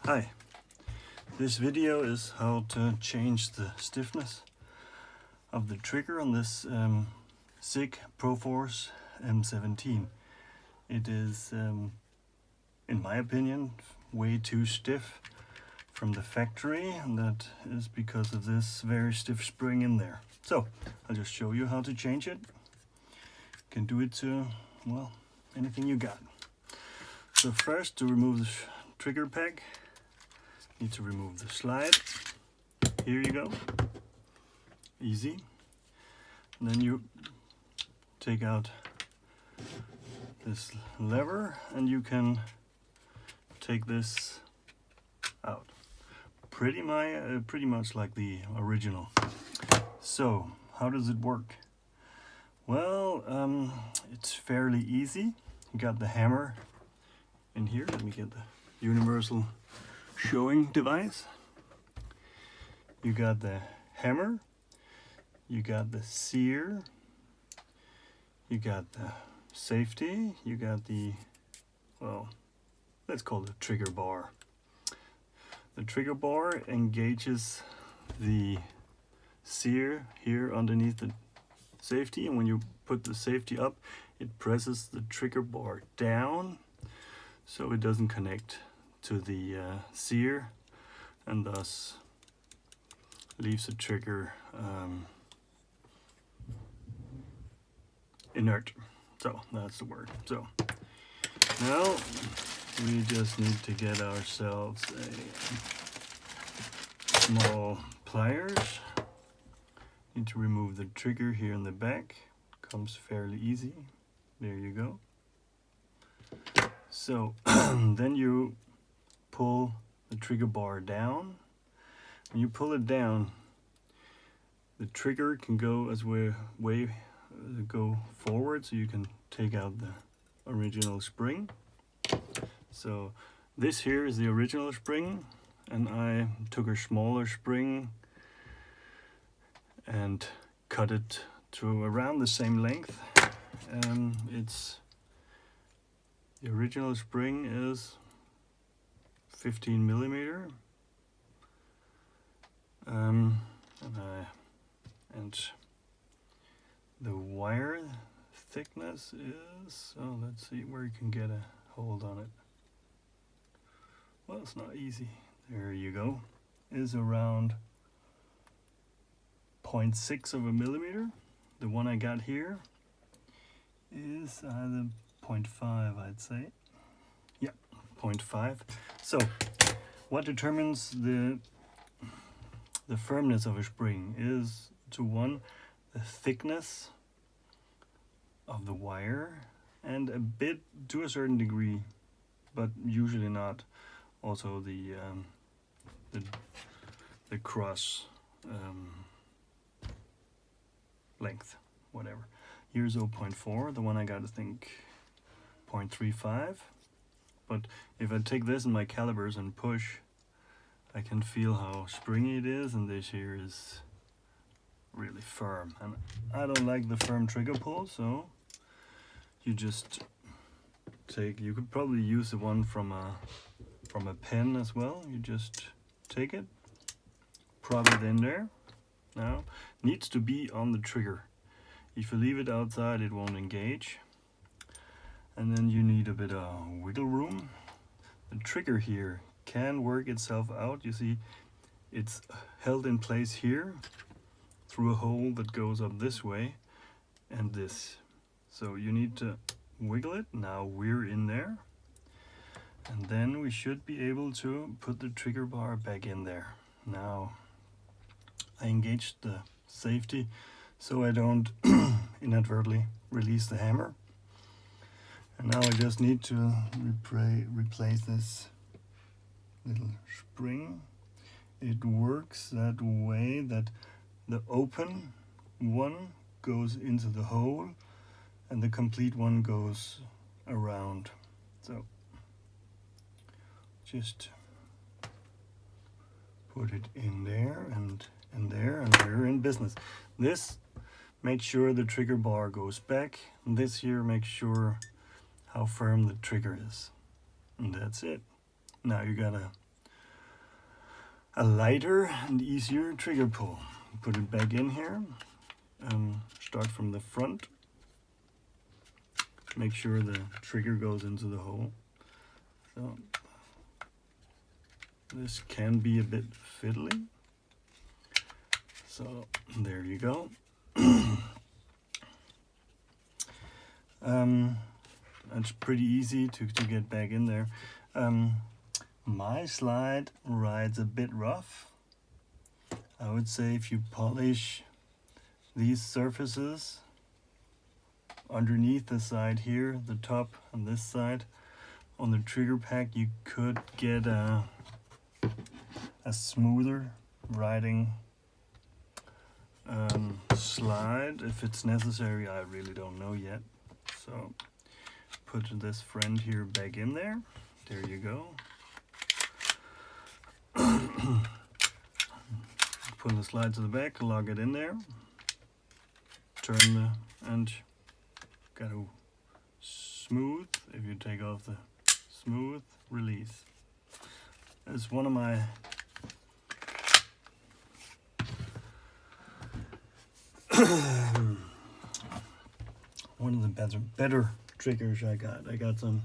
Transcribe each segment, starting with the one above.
Hi, this video is how to change the stiffness of the trigger on this Sig ProForce M17. It is, in my opinion, way too stiff from the factory, and that is because of this very stiff spring in there. So I'll just show you how to change it. You can do it to, well, anything you got. So first, to remove the trigger peg, need to remove the slide. Here you go. Easy. And then you take out this lever and you can take this out. Pretty much like the original. So how does it work? Well, it's fairly easy. You got the hammer in here. Let me get the universal showing device. You got the hammer, you got the sear, you got the safety, you got the, well, let's call it a trigger bar. The trigger bar engages the sear here underneath the safety, and when you put the safety up, it presses the trigger bar down so it doesn't connect to the sear, and thus leaves the trigger inert. So that's the word. So now we just need to get ourselves a small pliers. Need to remove the trigger here in the back. Comes fairly easy. There you go. So then you pull the trigger bar down. When you pull it down, the trigger can go go forward, so you can take out the original spring. So this here is the original spring, and I took a smaller spring and cut it to around the same length. The original spring is 15 millimeter, and the wire thickness is, oh, let's see where you can get a hold on it. Well, it's not easy. There you go. Is around 0.6 of a millimeter. The one I got here is either 0.5, I'd say. Yeah, 0.5. So what determines the firmness of a spring is, to one, the thickness of the wire, and a bit, to a certain degree, but usually not, also the cross length, whatever. Here's 0.4. The one I got, I think 0.35. But if I take this in my calipers and push, I can feel how springy it is, and this here is really firm. And I don't like the firm trigger pull, so you just take, you could probably use the one from a pen as well. You just take it, prop it in there. Now, needs to be on the trigger. If you leave it outside, it won't engage. And then you need a bit of wiggle room. The trigger here can work itself out. You see, it's held in place here through a hole that goes up this way and this. So you need to wiggle it. Now we're in there. And then we should be able to put the trigger bar back in there. Now, I engaged the safety so I don't inadvertently release the hammer. And now I just need to replace this little spring. It works that way that the open one goes into the hole and the complete one goes around. So just put it in there and there, and we're in business. This makes sure the trigger bar goes back. This here makes sure how firm the trigger is. And that's it. Now you gotta a lighter and easier trigger pull. Put it back in here. Start from the front. Make sure the trigger goes into the hole. So this can be a bit fiddly. So there you go. It's pretty easy to get back in there. My slide rides a bit rough. I would say if you polish these surfaces underneath the side here, the top on this side, on the trigger pack, you could get a smoother riding slide if it's necessary. I really don't know yet. So put this friend here back in there. There you go. Put the slide to the back, log it in there. Turn and got to smooth. If you take off the smooth, release. It's one of my better triggers I got. I got some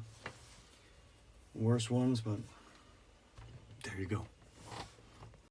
worse ones, but there you go.